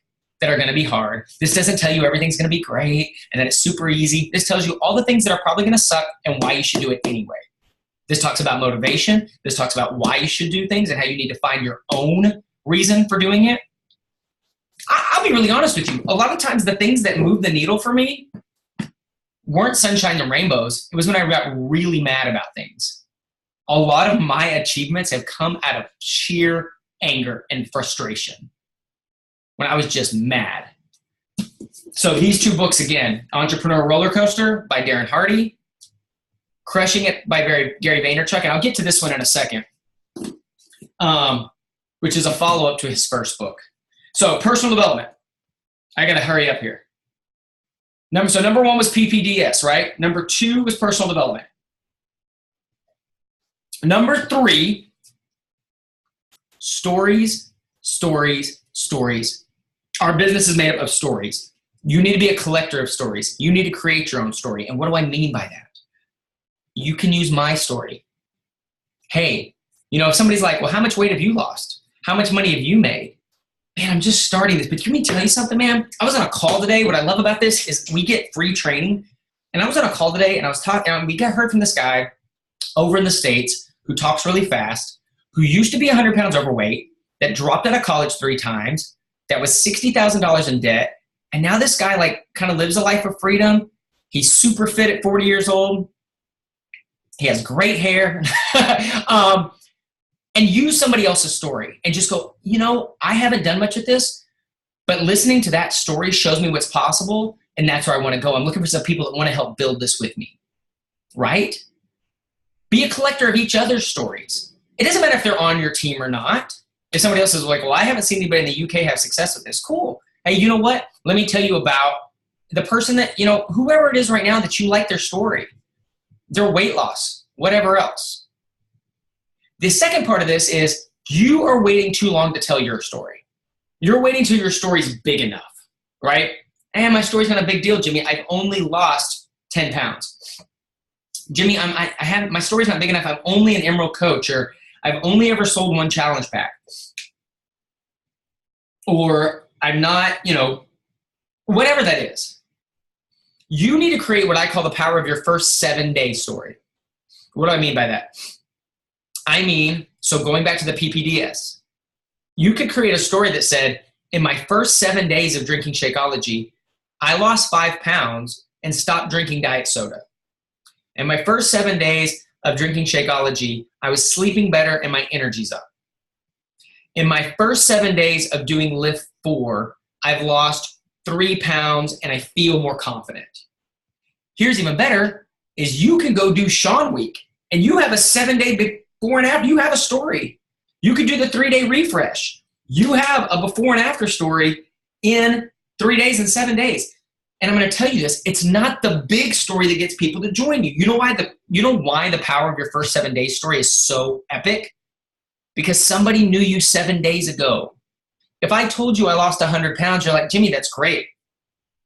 that are going to be hard. This doesn't tell you everything's going to be great and that it's super easy. This tells you all the things that are probably going to suck and why you should do it anyway. This talks about motivation. This talks about why you should do things and how you need to find your own reason for doing it. I'll be really honest with you. A lot of times the things that move the needle for me weren't sunshine and rainbows. It was when I got really mad about things. A lot of my achievements have come out of sheer anger and frustration. when I was just mad. So these two books again, Entrepreneur Roller Coaster by Darren Hardy, Crushing It by Gary Vaynerchuk, and I'll get to this one in a second, which is a follow-up to his first book. So personal development. I got to hurry up here. So number 1 was PPDS, right? Number 2 was personal development. Number 3, stories, stories, stories. Our business is made up of stories. You need to be a collector of stories. You need to create your own story. And what do I mean by that? You can use my story. Hey, if somebody's like, well, how much weight have you lost? How much money have you made? Man, I'm just starting this, but let me tell you something, man. I was on a call today. What I love about this is we get free training. And I was on a call today and I was talking, and we got heard from this guy over in the States who talks really fast, who used to be 100 pounds overweight, that dropped out of college 3 times, that was $60,000 in debt. And now this guy kind of lives a life of freedom. He's super fit at 40 years old. He has great hair. And use somebody else's story and just go, I haven't done much with this, but listening to that story shows me what's possible, and that's where I want to go. I'm looking for some people that want to help build this with me, right? Be a collector of each other's stories. It doesn't matter if they're on your team or not. If somebody else is like, well, I haven't seen anybody in the UK have success with this. Cool. Hey, you know what? Let me tell you about the person that, whoever it is right now that you like their story, their weight loss, whatever else. The second part of this is you are waiting too long to tell your story. You're waiting till your story's big enough, right? And my story's not a big deal, Jimmy. I've only lost 10 pounds. Jimmy, my story's not big enough. I'm only an Emerald coach, or I've only ever sold 1 challenge pack. Or I'm not, whatever that is. You need to create what I call the power of your first 7-day story. What do I mean by that? So going back to the PPDS, you could create a story that said, in my first 7 days of drinking Shakeology, I lost 5 pounds and stopped drinking diet soda. In my first 7 days of drinking Shakeology, I was sleeping better and my energy's up. In my first 7 days of doing Lift 4, I've lost 3 pounds and I feel more confident. Here's even better, is you can go do Sean Week and you have a 7-day before and after. You have a story. You could do the 3-day refresh. You have a before and after story in 3 days and 7 days. And I'm going to tell you this, it's not the big story that gets people to join you. You know why the power of your first 7 days story is so epic? Because somebody knew you 7 days ago. If I told you I lost 100 pounds, you're like, Jimmy, that's great.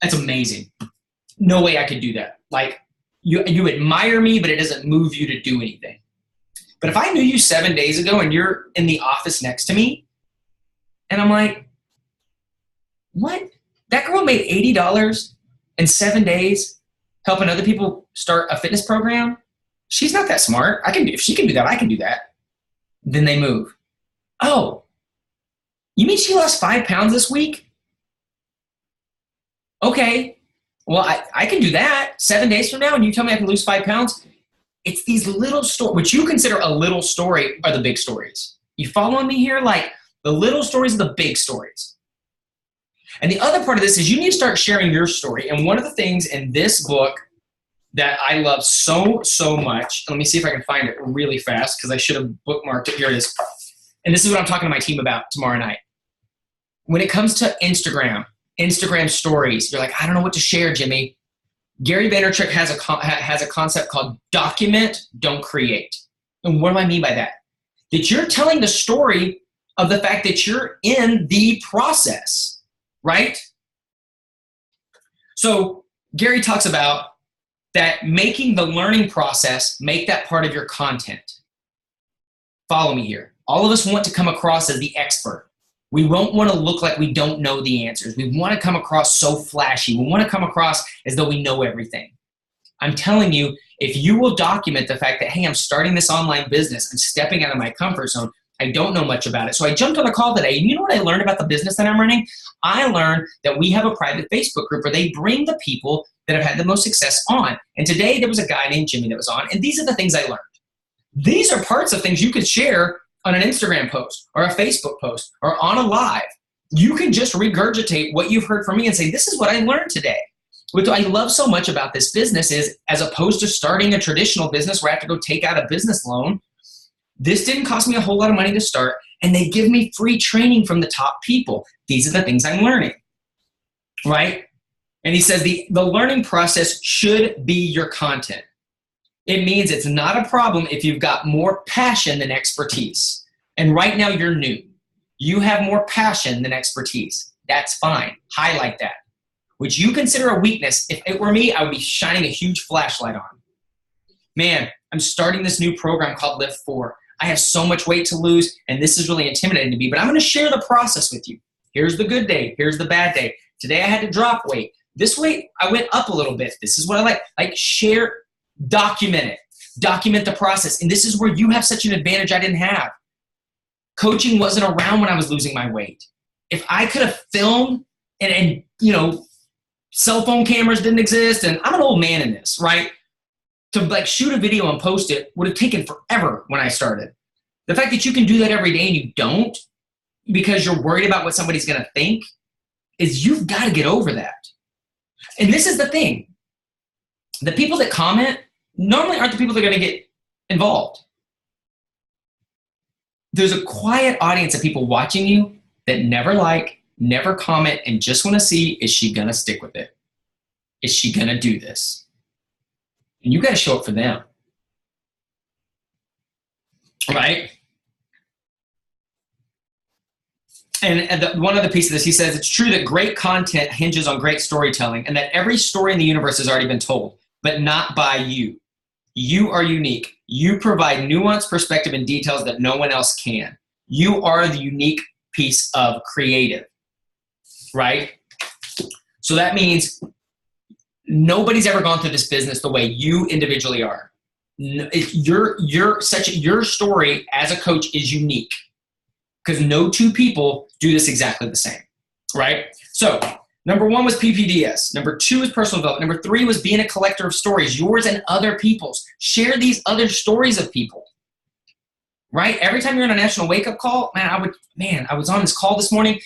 That's amazing. No way I could do that. You admire me, but it doesn't move you to do anything. But if I knew you 7 days ago and you're in the office next to me, and I'm like, what? That girl made $80 in 7 days helping other people start a fitness program? She's not that smart. If she can do that, I can do that. Then they move. Oh, you mean she lost 5 pounds this week? Okay, well, I can do that 7 days from now, and you tell me I can lose 5 pounds? It's these little stories, which you consider a little story, are the big stories. You following me here? The little stories are the big stories. And the other part of this is you need to start sharing your story. And one of the things in this book that I love so, so much, let me see if I can find it really fast because I should have bookmarked it. Here it is. And this is what I'm talking to my team about tomorrow night. When it comes to Instagram stories, you're like, I don't know what to share, Jimmy. Gary Vaynerchuk has a concept called document, don't create. And what do I mean by that? That you're telling the story of the fact that you're in the process, right? So Gary talks about that making the learning process, make that part of your content. Follow me here. All of us want to come across as the expert. We won't want to look like we don't know the answers. We want to come across so flashy. We want to come across as though we know everything. I'm telling you, if you will document the fact that, hey, I'm starting this online business, I'm stepping out of my comfort zone, I don't know much about it. So I jumped on a call today, and you know what I learned about the business that I'm running? I learned that we have a private Facebook group where they bring the people that have had the most success on. And today there was a guy named Jimmy that was on, and these are the things I learned. These are parts of things you could share on an Instagram post or a Facebook post or on a live. You can just regurgitate what you've heard from me and say, this is what I learned today. What I love so much about this business is, as opposed to starting a traditional business where I have to go take out a business loan, this didn't cost me a whole lot of money to start, and they give me free training from the top people. These are the things I'm learning, right? And he says the learning process should be your content. It means it's not a problem if you've got more passion than expertise. And right now you're new. You have more passion than expertise. That's fine. Highlight that. Which you consider a weakness. If it were me, I would be shining a huge flashlight on. Man, I'm starting this new program called Lift 4. I have so much weight to lose, and this is really intimidating to me, but I'm going to share the process with you. Here's the good day. Here's the bad day. Today I had to drop weight. This weight, I went up a little bit. This is what I like. Like, share, document it. Document the process. And this is where you have such an advantage I didn't have. Coaching wasn't around when I was losing my weight. If I could have filmed and you know, cell phone cameras didn't exist, and I'm an old man in this, right? To like shoot a video and post it would have taken forever when I started. The fact that you can do that every day and you don't because you're worried about what somebody's going to think is, you've got to get over that. And this is the thing. The people that comment normally aren't the people that are going to get involved. There's a quiet audience of people watching you that never like, never comment, and just want to see, is she going to stick with it? Is she going to do this? And you got to show up for them. Right? And one other piece of this, he says, it's true that great content hinges on great storytelling, and that every story in the universe has already been told, but not by you. You are unique. You provide nuance, perspective, and details that no one else can. You are the unique piece of creative, right? So that means nobody's ever gone through this business the way you individually are. Your story as a coach is unique, because no two people do this exactly the same, right? So number 1 was PPDS. Number 2 is personal development. Number 3 was being a collector of stories, yours and other people's. Share these other stories of people, right? Every time you're on a national wake-up call, I was on this call this morning.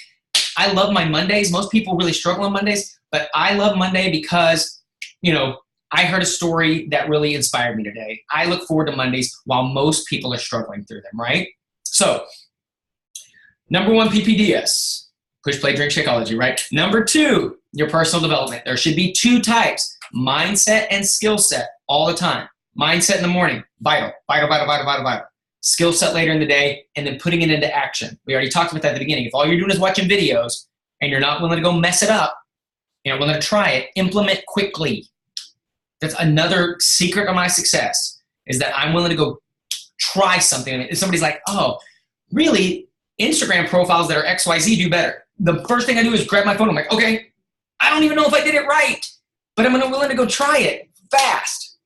I love my Mondays. Most people really struggle on Mondays, but I love Monday because, you know, I heard a story that really inspired me today. I look forward to Mondays while most people are struggling through them, right? So, number 1, PPDS, push, play, drink, Shakeology, right? Number 2, your personal development. There should be 2 types, mindset and skill set, all the time. Mindset in the morning, vital. Skill set later in the day, and then putting it into action. We already talked about that at the beginning. If all you're doing is watching videos and you're not willing to go mess it up, you're not willing to try it, implement quickly. That's another secret of my success, is that I'm willing to go try something. If somebody's like, oh, really, Instagram profiles that are XYZ do better. The first thing I do is grab my phone. I'm like, okay, I don't even know if I did it right, but I'm willing to go try it fast.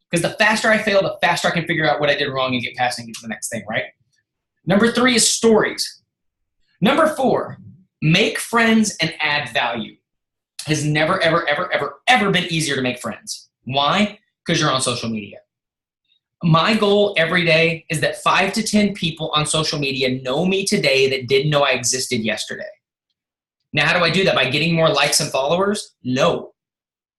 Because the faster I fail, the faster I can figure out what I did wrong and get past and get to the next thing, right? Number 3 is stories. Number 4, make friends and add value. Has never, ever, ever, ever, ever been easier to make friends. Why? Because you're on social media. My goal every day is that 5 to 10 people on social media know me today that didn't know I existed yesterday. Now, how do I do that? By getting more likes and followers? No,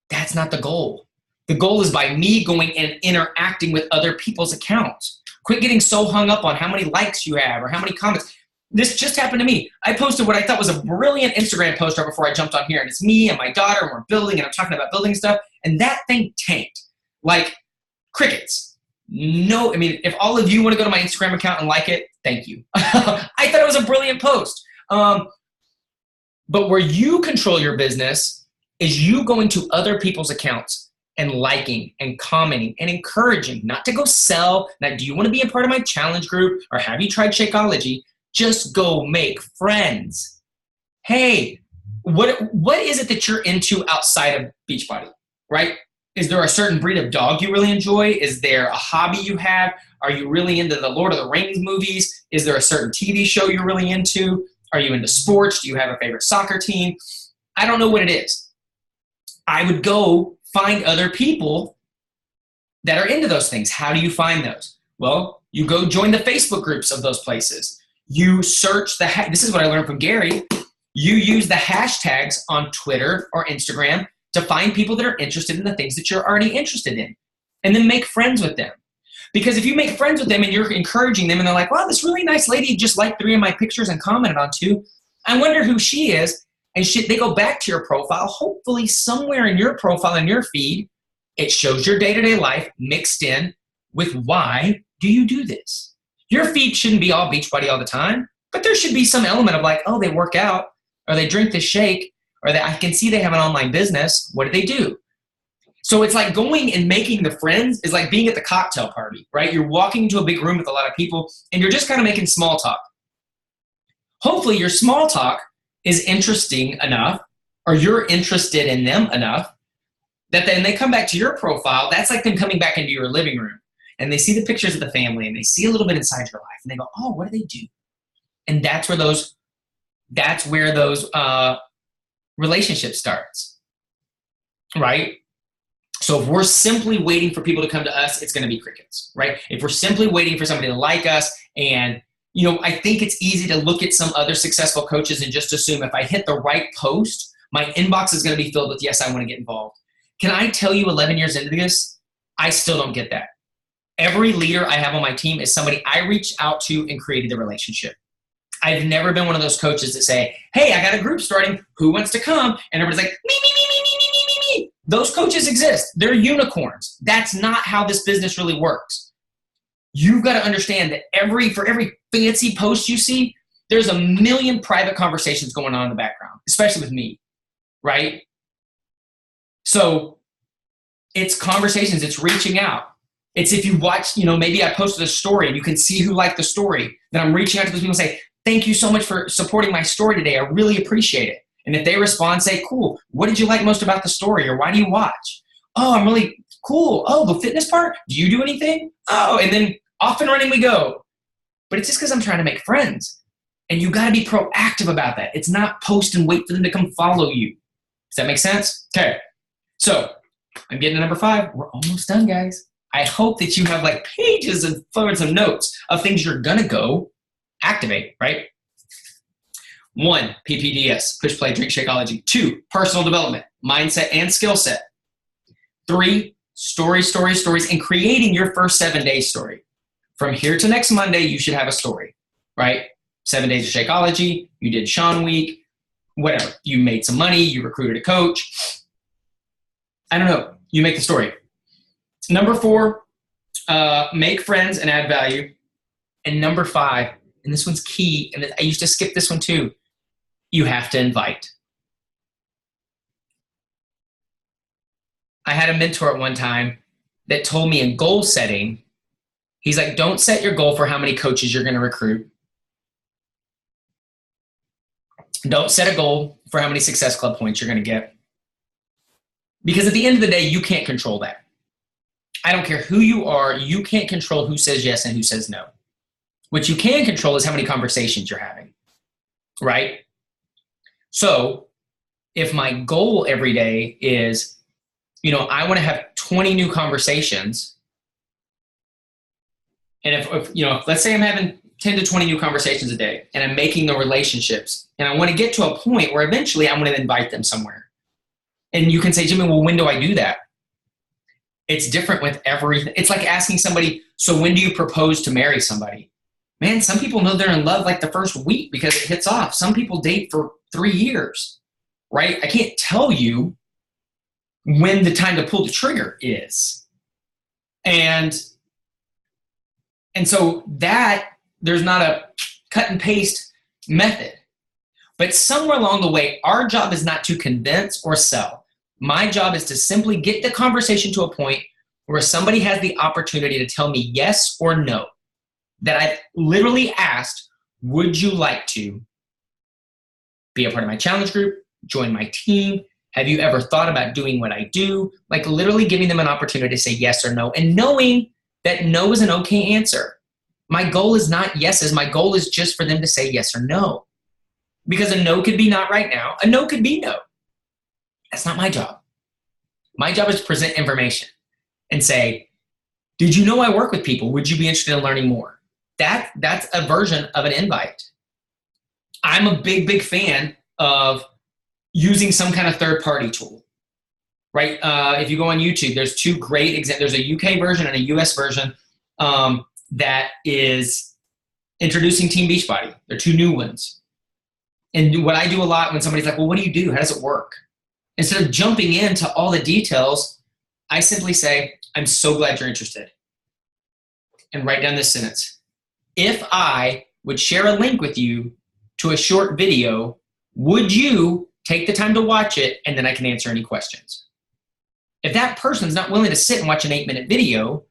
that's not the goal. The goal is by me going and interacting with other people's accounts. Quit getting so hung up on how many likes you have or how many comments. This just happened to me. I posted what I thought was a brilliant Instagram post right before I jumped on here, and it's me and my daughter, and we're building, and I'm talking about building stuff, and that thing tanked like crickets. No, I mean, if all of you want to go to my Instagram account and like it, thank you. I thought it was a brilliant post. But where you control your business is you going to other people's accounts and liking and commenting and encouraging, not to go sell. Now, do you want to be a part of my challenge group, or have you tried Shakeology? Just go make friends. Hey, what is it that you're into outside of Beachbody, right? Is there a certain breed of dog you really enjoy? Is there a hobby you have? Are you really into the Lord of the Rings movies? Is there a certain TV show you're really into? Are you into sports? Do you have a favorite soccer team? I don't know what it is. I would go find other people that are into those things. How do you find those? Well, you go join the Facebook groups of those places. You search this is what I learned from Gary. You use the hashtags on Twitter or Instagram to find people that are interested in the things that you're already interested in, and then make friends with them. Because if you make friends with them and you're encouraging them and they're like, wow, this really nice lady just liked 3 of my pictures and commented on 2. I wonder who she is. And they go back to your profile. Hopefully somewhere in your profile, in your feed, it shows your day-to-day life mixed in with why do you do this. Your feed shouldn't be all Beachbody all the time, but there should be some element of like, oh, they work out, or they drink this shake, or that I can see they have an online business. What do they do? So it's like going and making the friends is like being at the cocktail party, right? You're walking into a big room with a lot of people and you're just kind of making small talk. Hopefully your small talk is interesting enough, or you're interested in them enough, that then they come back to your profile. That's like them coming back into your living room and they see the pictures of the family and they see a little bit inside your life and they go, oh, what do they do? And that's where those relationships starts, right? So if we're simply waiting for people to come to us, it's going to be crickets, right? If we're simply waiting for somebody to like us, and I think it's easy to look at some other successful coaches and just assume if I hit the right post, my inbox is going to be filled with, yes, I want to get involved. Can I tell you 11 years into this, I still don't get that. Every leader I have on my team is somebody I reached out to and created the relationship. I've never been one of those coaches that say, hey, I got a group starting. Who wants to come? And everybody's like, me, me, me, me, me, me, me, me, me. Those coaches exist. They're unicorns. That's not how this business really works. You've got to understand that for every fancy post you see, there's a million private conversations going on in the background, especially with me, right? So it's conversations, it's reaching out. It's if you watch, maybe I posted a story and you can see who liked the story, then I'm reaching out to those people and say, thank you so much for supporting my story today. I really appreciate it. And if they respond, say, cool, what did you like most about the story? Or why do you watch? Oh, I'm really cool. Oh, the fitness part? Do you do anything? Oh, and then off and running we go. But it's just because I'm trying to make friends. And you got to be proactive about that. It's not post and wait for them to come follow you. Does that make sense? Okay. So I'm getting to number 5. We're almost done, guys. I hope that you have like pages and forwards of notes of things you're going to go activate, right? 1, PPDS, push, play, drink, Shakeology. 2, personal development, mindset and skill set. 3, stories, and creating your first 7-day story. From here to next Monday, you should have a story, right? 7 days of Shakeology, you did Sean Week, whatever. You made some money, you recruited a coach. I don't know. You make the story. Number 4, make friends and add value. And number 5, and this one's key, and I used to skip this one too, you have to invite. I had a mentor at one time that told me in goal setting, he's like, don't set your goal for how many coaches you're going to recruit. Don't set a goal for how many Success Club points you're going to get. Because at the end of the day, you can't control that. I don't care who you are, you can't control who says yes and who says no. What you can control is how many conversations you're having, right? So if my goal every day is, I want to have 20 new conversations, and if let's say I'm having 10 to 20 new conversations a day and I'm making the relationships and I want to get to a point where eventually I'm going to invite them somewhere. And you can say, Jimmy, well, when do I do that? It's different with everything. It's like asking somebody, so when do you propose to marry somebody? Man, some people know they're in love like the first week because it hits off. Some people date for 3 years, right? I can't tell you when the time to pull the trigger is. And so that there's not a cut and paste method. But somewhere along the way, our job is not to convince or sell. My job is to simply get the conversation to a point where somebody has the opportunity to tell me yes or no. That I've literally asked, would you like to be a part of my challenge group, join my team? Have you ever thought about doing what I do? Like literally giving them an opportunity to say yes or no, and knowing that no is an okay answer. My goal is not yeses. My goal is just for them to say yes or no. Because a no could be not right now. A no could be no. That's not my job. My job is to present information and say, did you know I work with people? Would you be interested in learning more? That's a version of an invite. I'm a big, big fan of using some kind of third-party tool, right? If you go on YouTube, there's two great examples. There's a UK version and a US version that is introducing Team Beachbody. They're two new ones. And what I do a lot when somebody's like, well, what do you do? How does it work? Instead of jumping into all the details, I simply say, I'm so glad you're interested. And write down this sentence. If I would share a link with you to a short video, would you take the time to watch it, and then I can answer any questions? If that person's not willing to sit and watch an 8-minute video,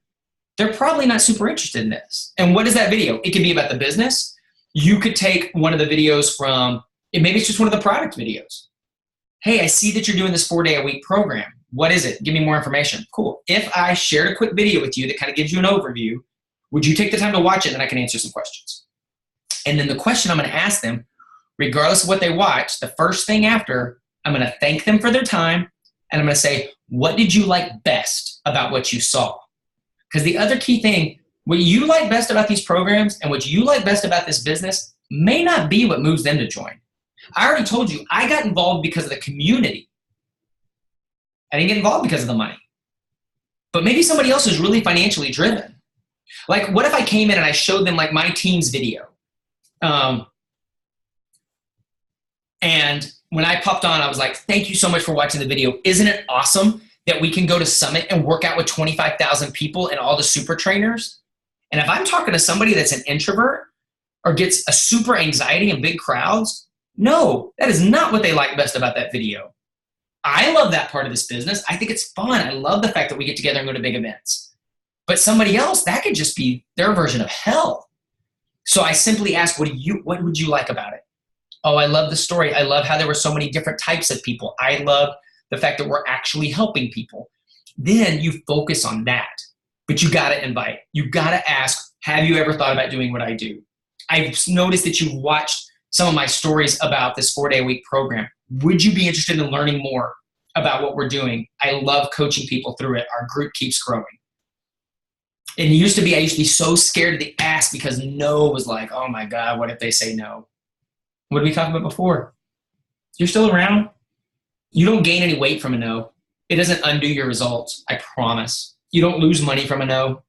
they're probably not super interested in this. And what is that video? It can be about the business. You could take one of the videos from, maybe it's just one of the product videos. Hey, I see that you're doing this 4-day-a-week program. What is it? Give me more information. Cool. If I shared a quick video with you that kind of gives you an overview, would you take the time to watch it, and then I can answer some questions? And then the question I'm going to ask them, regardless of what they watch, the first thing after, I'm going to thank them for their time, and I'm going to say, what did you like best about what you saw? Because the other key thing, what you like best about these programs and what you like best about this business may not be what moves them to join. I already told you, I got involved because of the community. I didn't get involved because of the money. But maybe somebody else is really financially driven. Like, what if I came in and I showed them like my team's video? And when I popped on, I was like, thank you so much for watching the video. Isn't it awesome that we can go to Summit and work out with 25,000 people and all the super trainers? And if I'm talking to somebody that's an introvert or gets a super anxiety in big crowds, no, that is not what they like best about that video. I love that part of this business. I think it's fun. I love the fact that we get together and go to big events. But somebody else, that could just be their version of hell. So I simply ask, what would you like about it? Oh, I love the story. I love how there were so many different types of people. I love the fact that we're actually helping people. Then you focus on that. But you got to invite. You got to ask, have you ever thought about doing what I do? I've noticed that you've watched some of my stories about this 4-day-a-week program. Would you be interested in learning more about what we're doing? I love coaching people through it. Our group keeps growing. It used to be, I used to be so scared to ask because no was like, oh my God, what if they say no? What did we talk about before? You're still around. You don't gain any weight from a no. It doesn't undo your results, I promise. You don't lose money from a no.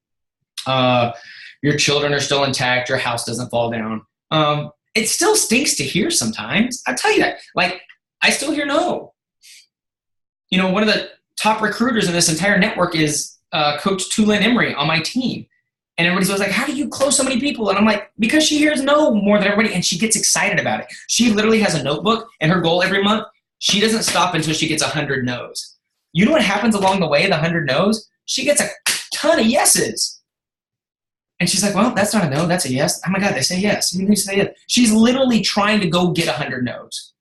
Your children are still intact. Your house doesn't fall down. It still stinks to hear sometimes. I'll tell you that. Like, I still hear no. You know, one of the top recruiters in this entire network is Coach Tulin Emery on my team. And everybody's like, how do you close so many people? And I'm like, because she hears no more than everybody, and she gets excited about it. She literally has a notebook, and her goal every month, she doesn't stop until she gets 100 no's. You know what happens along the way, the 100 no's? She gets a ton of yeses. And she's like, well, that's not a no, that's a yes. Oh my God, they say yes. You need to say yes. She's literally trying to go get 100 no's.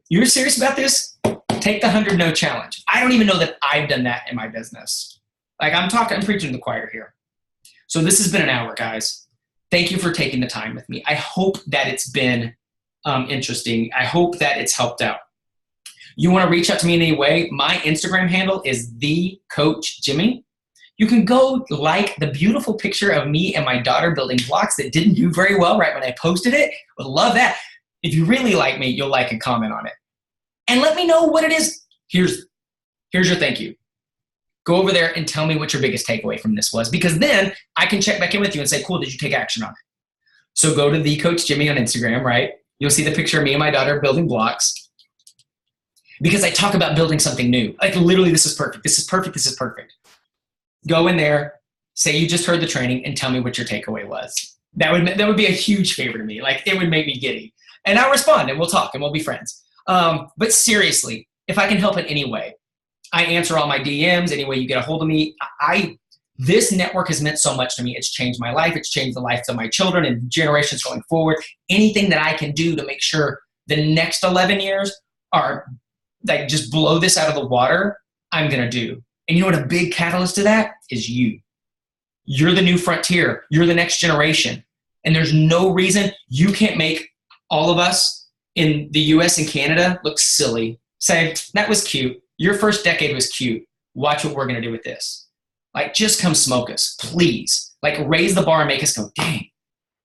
You're serious about this? Take the 100 no challenge. I don't even know that I've done that in my business. Like, I'm preaching to the choir here. So this has been an hour, guys. Thank you for taking the time with me. I hope that it's been interesting. I hope that it's helped out. You want to reach out to me in any way? My Instagram handle is @thecoachjimmy. You can go like the beautiful picture of me and my daughter building blocks that didn't do very well right when I posted it. Would love that. If you really like me, you'll like and comment on it. And let me know what it is. Here's your thank you. Go over there and tell me what your biggest takeaway from this was, because then I can check back in with you and say, cool, did you take action on it? So go to @thecoachjimmy on Instagram, right? You'll see the picture of me and my daughter building blocks, because I talk about building something new. Like, literally, this is perfect. This is perfect. This is perfect. Go in there, say you just heard the training, and tell me what your takeaway was. That would be a huge favor to me. Like, it would make me giddy. And I'll respond, and we'll talk, and we'll be friends. But seriously, if I can help in any way, I answer all my DMs, any way you get a hold of me. This network has meant so much to me. It's changed my life. It's changed the lives of my children and generations going forward. Anything that I can do to make sure the next 11 years are like just blow this out of the water, I'm going to do. And you know what a big catalyst to that is? You. You're the new frontier. You're the next generation. And there's no reason you can't make all of us in the US and Canada look silly. Say, that was cute. Your first decade was cute. Watch what we're going to do with this. Like, just come smoke us, please. Like, raise the bar and make us go, dang,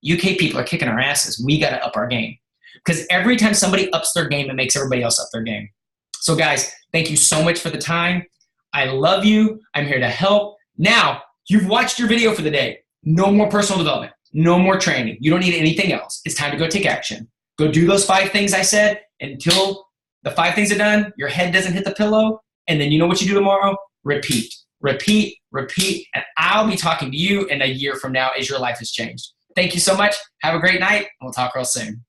UK people are kicking our asses. We got to up our game. because every time somebody ups their game, it makes everybody else up their game. So guys, thank you so much for the time. I love you. I'm here to help. Now, you've watched your video for the day. No more personal development. No more training. You don't need anything else. It's time to go take action. Go do those 5 things I said until the 5 things are done, your head doesn't hit the pillow, and then you know what you do tomorrow? Repeat, repeat, repeat, and I'll be talking to you in a year from now as your life has changed. Thank you so much. Have a great night, and we'll talk real soon.